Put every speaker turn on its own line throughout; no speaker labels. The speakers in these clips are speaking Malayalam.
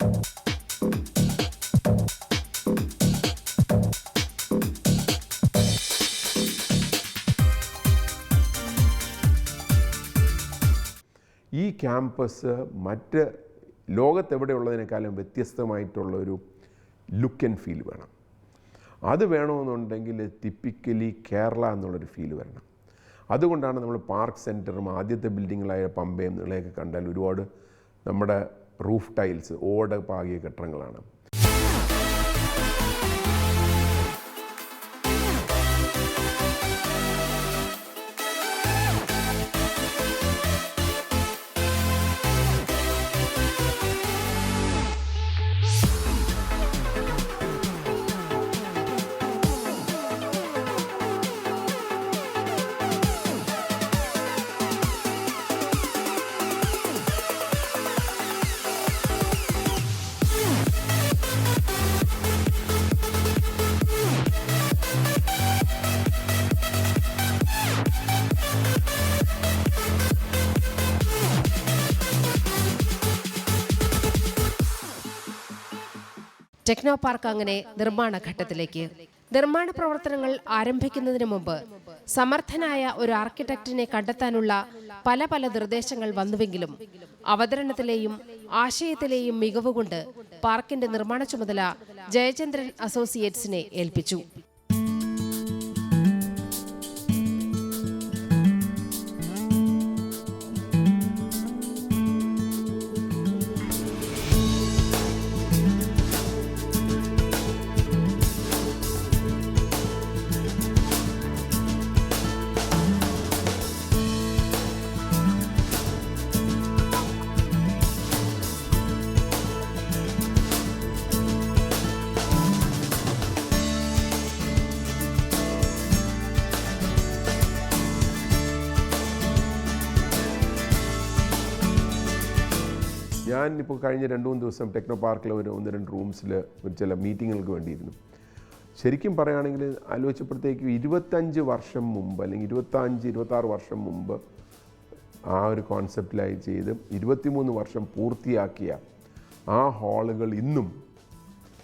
ഈ ക്യാമ്പസ് മറ്റ് ലോകത്തെവിടെയുള്ളതിനേക്കാളും വ്യത്യസ്തമായിട്ടുള്ളൊരു ലുക്ക് ആൻഡ് ഫീൽ വേണം. അത് വേണമെന്നുണ്ടെങ്കിൽ ടിപ്പിക്കലി കേരള എന്നുള്ളൊരു ഫീൽ വരണം. അതുകൊണ്ടാണ് നമ്മൾ പാർക്ക് സെൻറ്ററും ആദ്യത്തെ ബിൽഡിങ്ങുകളായ പമ്പയും നിങ്ങളെയൊക്കെ കണ്ടാൽ ഒരുപാട് നമ്മുടെ റൂഫ് ടൈൽസ് ഓട് പാകിയ കെട്ടിടങ്ങളാണ്.
ടെക്നോ പാർക്ക് അങ്ങനെ നിർമ്മാണ ഘട്ടത്തിലേക്ക്. നിർമ്മാണ പ്രവർത്തനങ്ങൾ ആരംഭിക്കുന്നതിന് മുമ്പ് സമർത്ഥനായ ഒരു ആർക്കിടെക്റ്റിനെ കണ്ടെത്താനുള്ള പല നിർദ്ദേശങ്ങൾ വന്നുവെങ്കിലും അവതരണത്തിലെയും ആശയത്തിലെയും മികവുകൊണ്ട് പാർക്കിന്റെ നിർമ്മാണ ചുമതല ജയചന്ദ്രൻ അസോസിയേറ്റ്സിനെ ഏൽപ്പിച്ചു.
ഞാനിപ്പോൾ കഴിഞ്ഞ 2-3 ദിവസം ടെക്നോ പാർക്കിലെ ഒരു 1-2 റൂംസിൽ ചില മീറ്റിങ്ങുകൾക്ക് വേണ്ടിയിരുന്നു. ശരിക്കും പറയുകയാണെങ്കിൽ ആലോചിച്ചപ്പോഴത്തേക്കും 25 വർഷം മുമ്പ് അല്ലെങ്കിൽ 25-26 വർഷം മുമ്പ് ആ ഒരു കോൺസെപ്റ്റിലായി ചെയ്ത് 23 വർഷം പൂർത്തിയാക്കിയ ആ ഹാളുകൾ ഇന്നും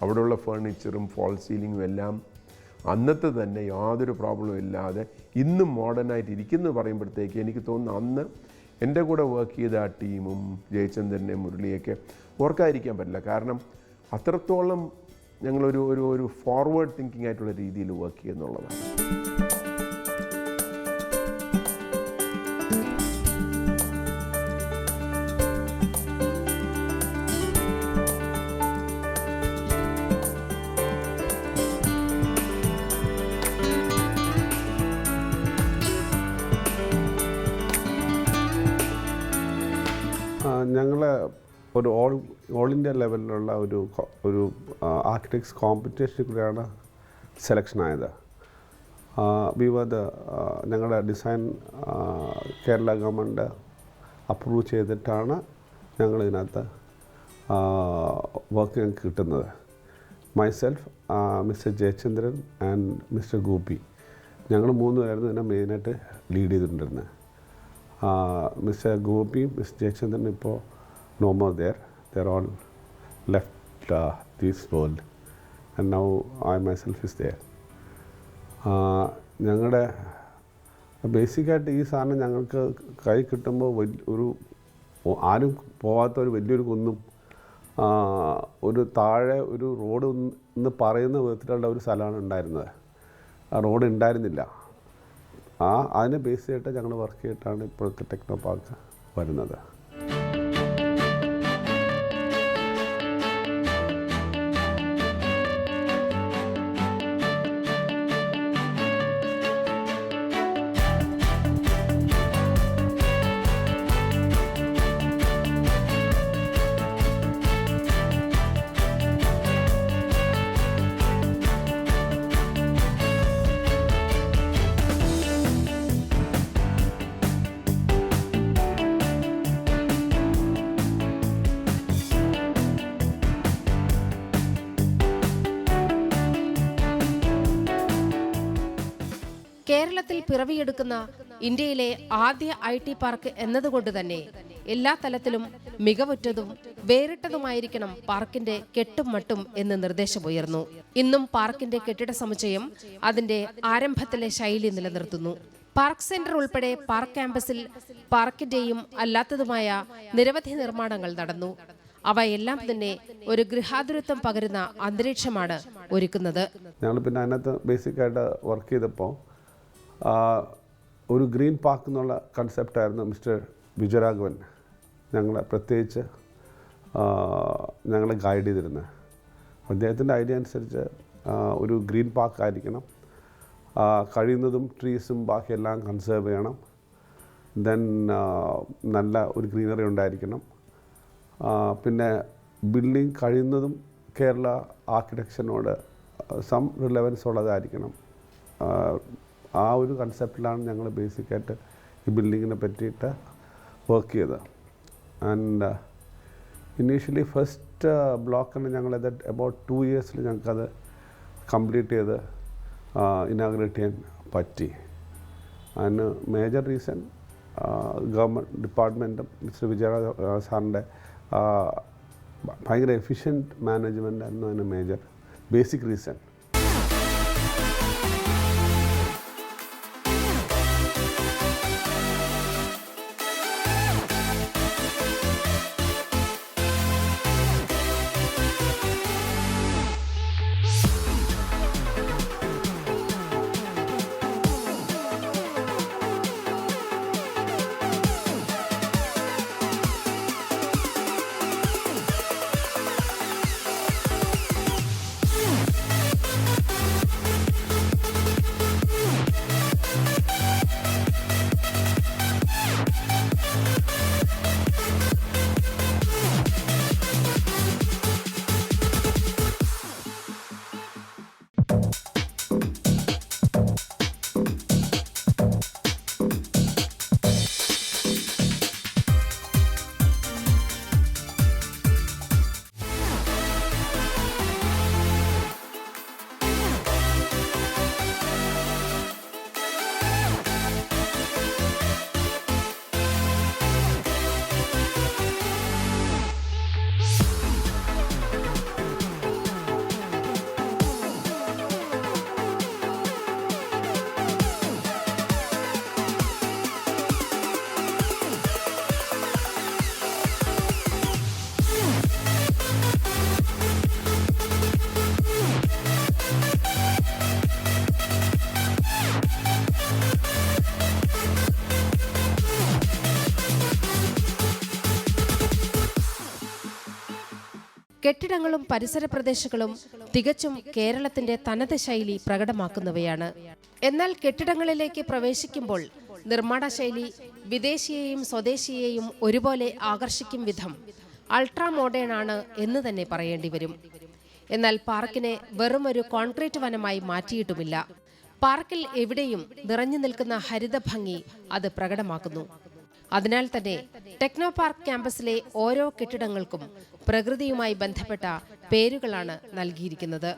അവിടെയുള്ള ഫേർണിച്ചറും ഫോൾ സീലിങ്ങും എല്ലാം അന്നത്തെ തന്നെ യാതൊരു പ്രോബ്ലവും ഇല്ലാതെ ഇന്നും മോഡേണായിട്ട് ഇരിക്കുന്നു പറയുമ്പോഴത്തേക്ക് എനിക്ക് തോന്നുന്നു അന്ന് എൻ്റെ കൂടെ വർക്ക് ചെയ്ത ആ ടീമും ജയചന്ദ്രനെ മുരളിയൊക്കെ ഓർക്കാതിരിക്കാൻ പറ്റില്ല. കാരണം അത്രത്തോളം ഞങ്ങളൊരു ഒരു ഒരു ഫോർവേഡ് തിങ്കിങ് ആയിട്ടുള്ള രീതിയിൽ വർക്ക് ചെയ്യുന്നുള്ളതാണ്.
ഞങ്ങൾ ഒരു ഓൾ ഇന്ത്യ ലെവലിലുള്ള ഒരു ആർക്കിടെക്ട്സ് കോമ്പറ്റീഷനിൽ കൂടെയാണ് സെലക്ഷൻ ആയത്. ഞങ്ങളുടെ ഡിസൈൻ കേരള ഗവൺമെൻറ് അപ്രൂവ് ചെയ്തിട്ടാണ് ഞങ്ങളിതിനകത്ത് വർക്ക് ഞങ്ങൾക്ക് കിട്ടുന്നത്. Myself, mister Jayachandran and mister Gopi, ഞങ്ങൾ 3 പേരായിരുന്നു ഇതിനെ മെയിനായിട്ട് lead ചെയ്തിട്ടുണ്ടിരുന്നത്. Mr. Gopi, Mr. Jayachandran ഇപ്പോൾ no more there. They're all left this world and now I myself is there. ഞങ്ങളുടെ ബേസിക്കായിട്ട് ഈ സാധനം ഞങ്ങൾക്ക് കൈ കിട്ടുമ്പോൾ ഒരു ആരും പോകാത്ത ഒരു വലിയൊരു കുന്നും ഒരു താഴെ ഒരു റോഡ് എന്ന് പറയുന്ന വിധത്തിലുള്ള ഒരു സ്ഥലമാണ് ഉണ്ടായിരുന്നത്. ആ റോഡ് ഉണ്ടായിരുന്നില്ല. അതിനെ ബേസ് ചെയ്തിട്ട് ഞങ്ങൾ വർക്ക് ചെയ്തിട്ടാണ് ഇപ്പോഴത്തെ ടെക്നോ പാർക്ക് വരുന്നത്.
കേരളത്തിൽ പിറവിയെടുക്കുന്ന ഇന്ത്യയിലെ ആദ്യ IT പാർക്ക് എന്നതുകൊണ്ട് തന്നെ എല്ലാ തലത്തിലും മികവുറ്റതും വേറിട്ടതുമായിരിക്കണം പാർക്കിന്റെ കെട്ടും മട്ടും എന്ന് നിർദ്ദേശമുയർന്നു. ഇന്നും പാർക്കിന്റെ കെട്ടിട സമുച്ചയം അതിന്റെ ആരംഭത്തിലെ ശൈലി നിലനിർത്തുന്നു. പാർക്ക് സെന്റർ ഉൾപ്പെടെ പാർക്ക് ക്യാമ്പസിൽ പാർക്കിന്റെയും അല്ലാത്തതുമായ നിരവധി നിർമ്മാണങ്ങൾ നടന്നു. അവയെല്ലാം തന്നെ ഒരു ഗൃഹാതുരത്വം പകരുന്ന അന്തരീക്ഷമാണ് ഒരുക്കുന്നത്.
ഞങ്ങൾ പിന്നെ അതിനകത്ത് ബേസിക്കായിട്ട് വർക്ക് ചെയ്തപ്പോൾ ഒരു ഗ്രീൻ പാർക്ക് എന്നുള്ള കൺസെപ്റ്റായിരുന്നു മിസ്റ്റർ വിജയരാഘവൻ ഞങ്ങളെ പ്രത്യേകിച്ച് ഞങ്ങളെ ഗൈഡ് ചെയ്തിരുന്നത്. അദ്ദേഹത്തിൻ്റെ ഐഡിയ അനുസരിച്ച് ഒരു ഗ്രീൻ പാർക്ക് ആയിരിക്കണം, കഴിയുന്നതും ട്രീസും ബാക്കിയെല്ലാം കൺസേർവ് ചെയ്യണം, ദെൻ നല്ല ഒരു ഗ്രീനറി ഉണ്ടായിരിക്കണം, പിന്നെ ബിൽഡിംഗ് കഴിയുന്നതും കേരള ആർക്കിടെക്ചറിനോട് സം റിലവൻസ് ഉള്ളതായിരിക്കണം. ആ ഒരു കൺസെപ്റ്റിലാണ് ഞങ്ങൾ ബേസിക്കായിട്ട് ഈ ബിൽഡിങ്ങിനെ പറ്റിയിട്ട് വർക്ക് ചെയ്തത്. ആൻഡ് ഇനീഷ്യലി ഫസ്റ്റ് ബ്ലോക്കിന് ഞങ്ങളത് അബൌട്ട് 2 years ഞങ്ങൾക്കത് കംപ്ലീറ്റ് ചെയ്ത് ഇനാഗ്രേറ്റ് ചെയ്യാൻ പറ്റി. അതിന് മേജർ റീസൺ ഗവൺമെൻറ് ഡിപ്പാർട്ട്മെൻറ്റും മിസ്റ്റർ വിജയ സാറിൻ്റെ ഭയങ്കര എഫിഷ്യൻറ്റ് മാനേജ്മെൻ്റ് ആയിരുന്നു അതിന് മേജർ ബേസിക് റീസൺ.
കെട്ടിടങ്ങളും പരിസര പ്രദേശങ്ങളും തികച്ചും കേരളത്തിന്റെ തനത് ശൈലി പ്രകടമാക്കുന്നവയാണ്. എന്നാൽ കെട്ടിടങ്ങളിലേക്ക് പ്രവേശിക്കുമ്പോൾ നിർമ്മാണ ശൈലി വിദേശിയെയും സ്വദേശിയെയും ഒരുപോലെ ആകർഷിക്കും വിധം അൾട്രാ മോഡേൺ ആണ് എന്ന് തന്നെ പറയേണ്ടി വരും. എന്നാൽ പാർക്കിനെ വെറുമൊരു കോൺക്രീറ്റ് വനമായി മാറ്റിയിട്ടുമില്ല. പാർക്കിൽ എവിടെയും നിറഞ്ഞു നിൽക്കുന്ന ഹരിതഭംഗി അത് പ്രകടമാക്കുന്നു. അതിനാൽ തന്നെ ടെക്നോ പാർക്ക് ക്യാമ്പസിലെ ഓരോ കെട്ടിടങ്ങൾക്കും പ്രകൃതിയുമായി ബന്ധപ്പെട്ട പേരുകളാണ് നൽകിയിരിക്കുന്നത്.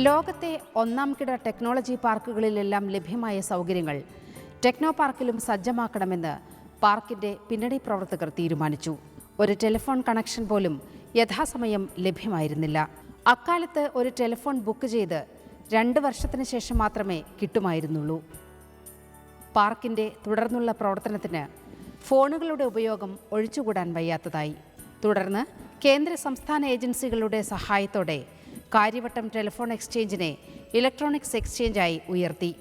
ലോകത്തെ ഒന്നാംകിട ടെക്നോളജി പാർക്കുകളിലെല്ലാം ലഭ്യമായ സൗകര്യങ്ങൾ ടെക്നോ പാർക്കിലും സജ്ജമാക്കണമെന്ന് പാർക്കിന്റെ പിന്നണി പ്രവർത്തകർ തീരുമാനിച്ചു. ഒരു ടെലിഫോൺ കണക്ഷൻ പോലും യഥാസമയം ലഭ്യമായിരുന്നില്ല. അക്കാലത്ത് ഒരു ടെലിഫോൺ ബുക്ക് ചെയ്ത് 2 വർഷത്തിന് ശേഷം മാത്രമേ കിട്ടുമായിരുന്നുള്ളൂ. പാർക്കിന്റെ തുടർന്നുള്ള പ്രവർത്തനത്തിന് ഫോണുകളുടെ ഉപയോഗം ഒഴിച്ചുകൂടാൻ വയ്യാത്തതായി. തുടർന്ന് കേന്ദ്ര സംസ്ഥാന ഏജൻസികളുടെ സഹായത്തോടെ കാര്യവട്ടം ടെലിഫോൺ എക്സ്ചേഞ്ചിനെ ഇലക്ട്രോണിക്സ് എക്സ്ചേഞ്ചായി ഉയർത്തി.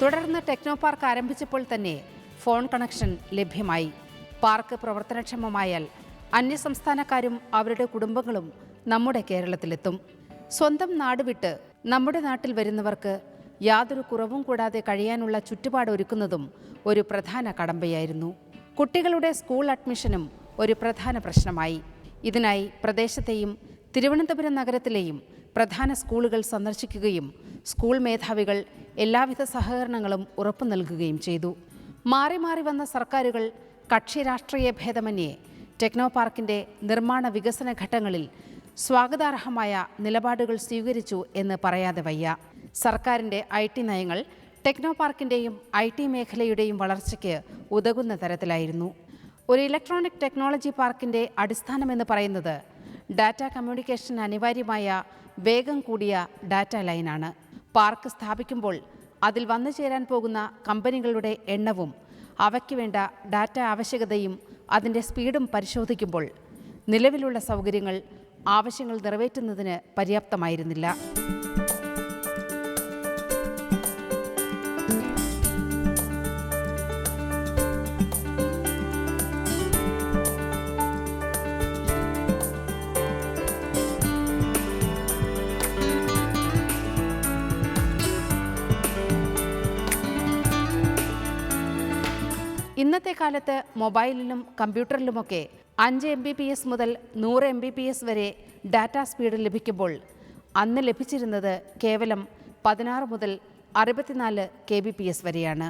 തുടർന്ന് ടെക്നോ പാർക്ക് ആരംഭിച്ചപ്പോൾ തന്നെ ഫോൺ കണക്ഷൻ ലഭ്യമായി. പാർക്ക് പ്രവർത്തനക്ഷമമായാൽ അന്യസംസ്ഥാനക്കാരും അവരുടെ കുടുംബങ്ങളും നമ്മുടെ കേരളത്തിലെത്തും. സ്വന്തം നാട് വിട്ട് നമ്മുടെ നാട്ടിൽ വരുന്നവർക്ക് യാതൊരു കുറവും കൂടാതെ കഴിയാനുള്ള ചുറ്റുപാട് ഒരുക്കുന്നതും ഒരു പ്രധാന കടമ്പയായിരുന്നു. കുട്ടികളുടെ സ്കൂൾ അഡ്മിഷനും ഒരു പ്രധാന പ്രശ്നമായി. ഇതിനായി പ്രദേശത്തെയും തിരുവനന്തപുരം നഗരത്തിലെയും പ്രധാന സ്കൂളുകൾ സന്ദർശിക്കുകയും സ്കൂൾ മേധാവികൾ എല്ലാവിധ സഹകരണങ്ങളും ഉറപ്പു നൽകുകയും ചെയ്തു. മാറി മാറി വന്ന സർക്കാരുകൾ കക്ഷി രാഷ്ട്രീയ ഭേദമന്യേ ടെക്നോ പാർക്കിൻ്റെ നിർമ്മാണ വികസന ഘട്ടങ്ങളിൽ സ്വാഗതാർഹമായ നിലപാടുകൾ സ്വീകരിച്ചു എന്ന് പറയാതെ വയ്യ. സർക്കാരിൻ്റെ IT നയങ്ങൾ ടെക്നോ പാർക്കിൻ്റെയും IT മേഖലയുടെയും വളർച്ചയ്ക്ക് ഉതകുന്ന തരത്തിലായിരുന്നു. ഒരു ഇലക്ട്രോണിക് ടെക്നോളജി പാർക്കിൻ്റെ അടിസ്ഥാനമെന്ന് പറയുന്നത് ഡാറ്റ കമ്മ്യൂണിക്കേഷൻ അനിവാര്യമായ വേഗം കൂടിയ ഡാറ്റ ലൈനാണ്. പാർക്ക് സ്ഥാപിക്കുമ്പോൾ അതിൽ വന്നു ചേരാൻ പോകുന്ന കമ്പനികളുടെ എണ്ണവും അവയ്ക്ക് വേണ്ട ഡാറ്റ ആവശ്യകതയും അതിൻ്റെ സ്പീഡും പരിശോധിക്കുമ്പോൾ നിലവിലുള്ള സൗകര്യങ്ങൾ ആവശ്യങ്ങൾ നിറവേറ്റുന്നതിന് പര്യാപ്തമായിരുന്നില്ല. ഇന്നത്തെ കാലത്ത് മൊബൈലിലും കമ്പ്യൂട്ടറിലുമൊക്കെ 5 Mbps മുതൽ 100 Mbps വരെ ഡാറ്റ സ്പീഡ് ലഭിക്കുമ്പോൾ അന്ന് ലഭിച്ചിരുന്നത് കേവലം 16 മുതൽ 64 kbps വരെയാണ്.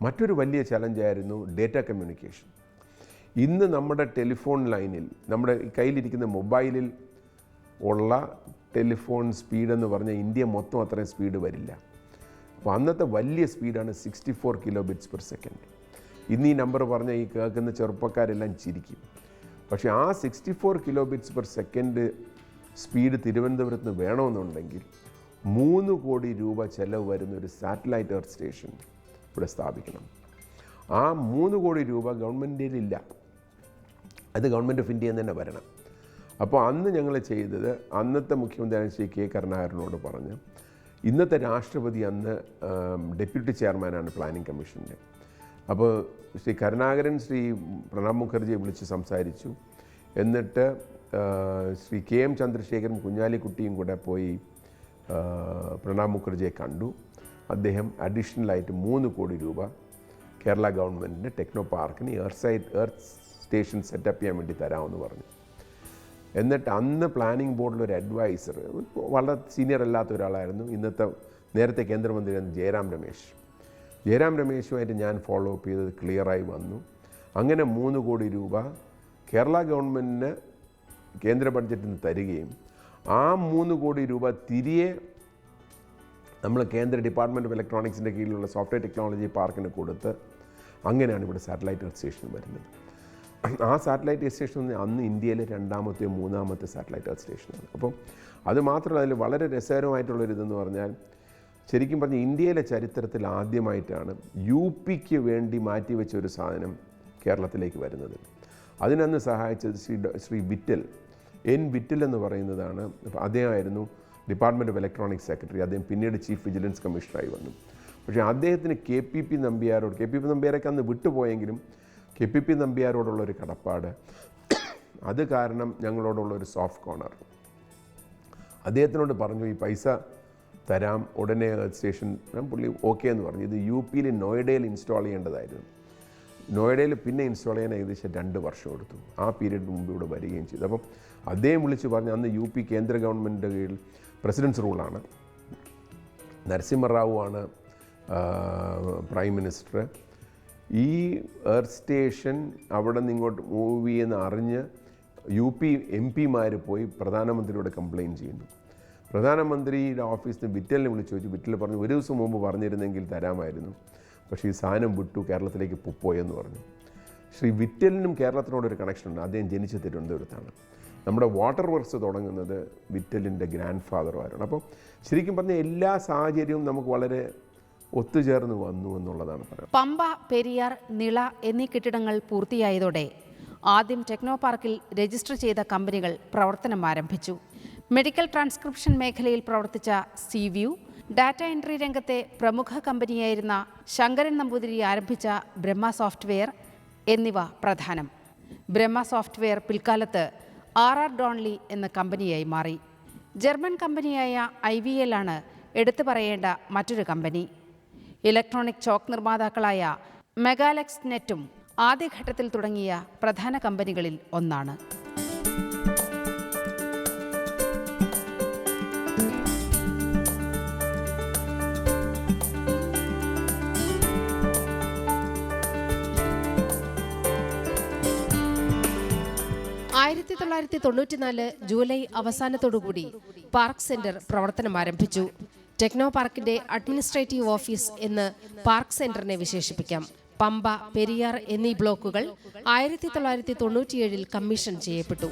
മറ്റൊരു വലിയ ചലഞ്ചായിരുന്നു ഡേറ്റ കമ്മ്യൂണിക്കേഷൻ. ഇന്ന് നമ്മുടെ ടെലിഫോൺ ലൈനിൽ, നമ്മുടെ കയ്യിലിരിക്കുന്ന മൊബൈലിൽ ഉള്ള ടെലിഫോൺ സ്പീഡെന്ന് പറഞ്ഞാൽ ഇന്ത്യ മൊത്തം അത്രയും സ്പീഡ് വരില്ല. അപ്പോൾ അന്നത്തെ വലിയ സ്പീഡാണ് 64 kbps. ഇന്ന് ഈ നമ്പർ പറഞ്ഞാൽ ഈ കേൾക്കുന്ന ചെറുപ്പക്കാരെല്ലാം ചിരിക്കും. പക്ഷേ ആ 64 kbps സ്പീഡ് തിരുവനന്തപുരത്ത് നിന്ന് വേണമെന്നുണ്ടെങ്കിൽ 3 കോടി രൂപ ചെലവ് വരുന്ന ഒരു സാറ്റലൈറ്റ് എർത്ത് സ്റ്റേഷൻ ഇവിടെ സ്ഥാപിക്കണം. ആ 3 കോടി രൂപ ഗവൺമെൻറ്റിലില്ല, അത് ഗവൺമെൻറ് ഓഫ് ഇന്ത്യയിൽ തന്നെ വരണം. അപ്പോൾ അന്ന് ഞങ്ങൾ ചെയ്തത്, അന്നത്തെ മുഖ്യമന്ത്രി ശ്രീ K. കരുണാകരനോട് പറഞ്ഞ്, ഇന്നത്തെ രാഷ്ട്രപതി അന്ന് ഡെപ്യൂട്ടി ചെയർമാനാണ് പ്ലാനിംഗ് കമ്മീഷൻ്റെ. അപ്പോൾ ശ്രീ കരുണാകരൻ ശ്രീ പ്രണബ് മുഖർജിയെ വിളിച്ച് സംസാരിച്ചു. എന്നിട്ട് ശ്രീ KM ചന്ദ്രശേഖരൻ കുഞ്ഞാലിക്കുട്ടിയും കൂടെ പോയി പ്രണബ് മുഖർജിയെ കണ്ടു. അദ്ദേഹം അഡീഷണലായിട്ട് 3 കോടി രൂപ കേരള ഗവൺമെൻറ്റിന് ടെക്നോ പാർക്കിന് എർത്ത് സ്റ്റേഷൻ സെറ്റപ്പ് ചെയ്യാൻ വേണ്ടി തരാമെന്ന് പറഞ്ഞു. എന്നിട്ട് അന്ന് പ്ലാനിംഗ് ബോർഡിലൊരു അഡ്വൈസർ, വളരെ സീനിയർ അല്ലാത്ത ഒരാളായിരുന്നു, നേരത്തെ കേന്ദ്രമന്ത്രിയായിരുന്നു ജയറാം രമേശുമായിട്ട് ഞാൻ ഫോളോ അപ്പ് ചെയ്തത് ക്ലിയറായി വന്നു. അങ്ങനെ 3 കോടി രൂപ കേരള ഗവൺമെൻറ്റിന് കേന്ദ്ര ബഡ്ജറ്റിൽ നിന്ന് തരികയും ആ 3 കോടി രൂപ തിരികെ നമ്മൾ കേന്ദ്ര ഡിപ്പാർട്ട്മെൻറ്റ് ഓഫ് ഇലക്ട്രോണിക്സിൻ്റെ കീഴിലുള്ള സോഫ്റ്റ്വെയർ ടെക്നോളജി പാർക്കിന് കൊടുത്ത് അങ്ങനെയാണ് ഇവിടെ സാറ്റലൈറ്റ് എർത്ത് സ്റ്റേഷൻ വരുന്നത്. ആ സാറ്റലൈറ്റ് എർത്ത് സ്റ്റേഷൻ അന്ന് ഇന്ത്യയിലെ 2ാമത്തെയോ 3ാമത്തെ സാറ്റലൈറ്റ് എർത്ത് സ്റ്റേഷനാണ്. അപ്പം അത് മാത്രമല്ല, അതിൽ വളരെ രസകരമായിട്ടുള്ളൊരിതെന്ന് പറഞ്ഞാൽ, ശരിക്കും പറഞ്ഞാൽ ഇന്ത്യയിലെ ചരിത്രത്തിൽ ആദ്യമായിട്ടാണ് UPക്ക് വേണ്ടി മാറ്റിവെച്ച ഒരു സാധനം കേരളത്തിലേക്ക് വരുന്നത്. അതിനന്ന് സഹായിച്ചത് ശ്രീ വിറ്റൽ, N. വിറ്റൽ എന്ന് പറയുന്നതാണ്. അപ്പോൾ അദ്ദേഹമായിരുന്നു ഡിപ്പാർട്ട്മെൻറ്റ് ഓഫ് ഇലക്ട്രോണിക്സ് സെക്രട്ടറി. അദ്ദേഹം പിന്നീട് ചീഫ് വിജിലൻസ് കമ്മീഷണറായി വന്നു. പക്ഷേ അദ്ദേഹത്തിന് KPP നമ്പ്യാരോട്, KPP നമ്പ്യാരൊക്കെ അന്ന് വിട്ടുപോയെങ്കിലും KPP നമ്പ്യാരോടുള്ളൊരു കടപ്പാട്, അത് കാരണം ഞങ്ങളോടുള്ളൊരു സോഫ്റ്റ് കോർണർ. അദ്ദേഹത്തിനോട് പറഞ്ഞു, ഈ പൈസ തരാം, ഉടനെ സ്റ്റേഷൻ. പുള്ളി ഓക്കെ എന്ന് പറഞ്ഞു. ഇത് UPയിൽ നോയിഡയിൽ ഇൻസ്റ്റാൾ ചെയ്യേണ്ടതായിരുന്നു. നോയിഡയിൽ പിന്നെ ഇൻസ്റ്റാൾ ചെയ്യാൻ ഏകദേശം 2 വർഷം എടുത്തു. ആ പീരീഡ് മുമ്പ് ഇവിടെ വരികയും ചെയ്തു. അപ്പം അദ്ദേഹം വിളിച്ച് പറഞ്ഞു, അന്ന് UP കേന്ദ്ര ഗവൺമെൻറ്റിൻ്റെ കീഴിൽ പ്രസിഡൻസ് റൂളാണ്, നരസിംഹറാവു ആണ് പ്രൈം മിനിസ്റ്റർ. ഈ എർത്ത് സ്റ്റേഷൻ അവിടെ നിന്ന് ഇങ്ങോട്ട് മൂവ് ചെയ്യുന്ന അറിഞ്ഞ് UP MP മാർ പോയി പ്രധാനമന്ത്രിയോട് കംപ്ലയിൻറ്റ് ചെയ്യുന്നു. പ്രധാനമന്ത്രിയുടെ ഓഫീസിൽ നിന്ന് വിറ്റലിനെ വിളിച്ച് ചോദിച്ചു. വിറ്റൽ പറഞ്ഞു, ഒരു ദിവസം മുമ്പ് പറഞ്ഞിരുന്നെങ്കിൽ തരാമായിരുന്നു, പക്ഷേ ഈ സാധനം വിട്ടു, കേരളത്തിലേക്ക് പോയെന്ന് പറഞ്ഞു. ശ്രീ വിറ്റലിനും കേരളത്തിനോടൊരു കണക്ഷനുണ്ട്. അദ്ദേഹം ജനിച്ച തിരുവനന്തപുരത്താണ്. നമ്മുടെ വാട്ടർ വർക്ക്സ് തുടങ്ങുന്നത് വിറ്റലിൻ്റെ ഗ്രാൻഡ് ഫാദറുമാരാണ്. അപ്പോൾ ശരിക്കും പറഞ്ഞാൽ എല്ലാ സാഹചര്യവും നമുക്ക് വളരെ ഒത്തുചേർന്ന് വന്നു എന്നുള്ളതാണ് പറയുന്നത്.
പമ്പ, പെരിയാർ, നിള എന്നീ കെട്ടിടങ്ങൾ പൂർത്തിയായതോടെ ആദ്യം ടെക്നോ പാർക്കിൽ രജിസ്റ്റർ ചെയ്ത കമ്പനികൾ പ്രവർത്തനം ആരംഭിച്ചു. മെഡിക്കൽ ട്രാൻസ്ക്രിപ്ഷൻ മേഖലയിൽ പ്രവർത്തിച്ച സീവ്യൂ, ഡാറ്റ എൻട്രി രംഗത്തെ പ്രമുഖ കമ്പനിയായിരുന്ന ശങ്കരൻ നമ്പൂതിരി ആരംഭിച്ച ബ്രഹ്മ സോഫ്റ്റ്വെയർ എന്നിവ പ്രധാനം. ബ്രഹ്മ സോഫ്റ്റ്വെയർ പിൽക്കാലത്ത് RR ഡോൺലി എന്ന കമ്പനിയായി മാറി. ജർമ്മൻ കമ്പനിയായ IVL ആണ് എടുത്തു പറയേണ്ട മറ്റൊരു കമ്പനി. ഇലക്ട്രോണിക് ചോക്ക് നിർമ്മാതാക്കളായ മെഗാലെക്സ് നെറ്റും ആദ്യഘട്ടത്തിൽ തുടങ്ങിയ പ്രധാന കമ്പനികളിൽ ഒന്നാണ്.
ആയിരത്തി 1994 ജൂലൈ അവസാനത്തോടുകൂടി പാർക്ക് സെന്റർ പ്രവർത്തനം ആരംഭിച്ചു. ടെക്നോ പാർക്കിന്റെ അഡ്മിനിസ്ട്രേറ്റീവ് ഓഫീസ് എന്ന് പാർക്ക് സെന്ററിനെ വിശേഷിപ്പിക്കാം. പമ്പ, പെരിയാർ എന്നീ ബ്ലോക്കുകൾ 1997 കമ്മീഷൻ ചെയ്യപ്പെട്ടു.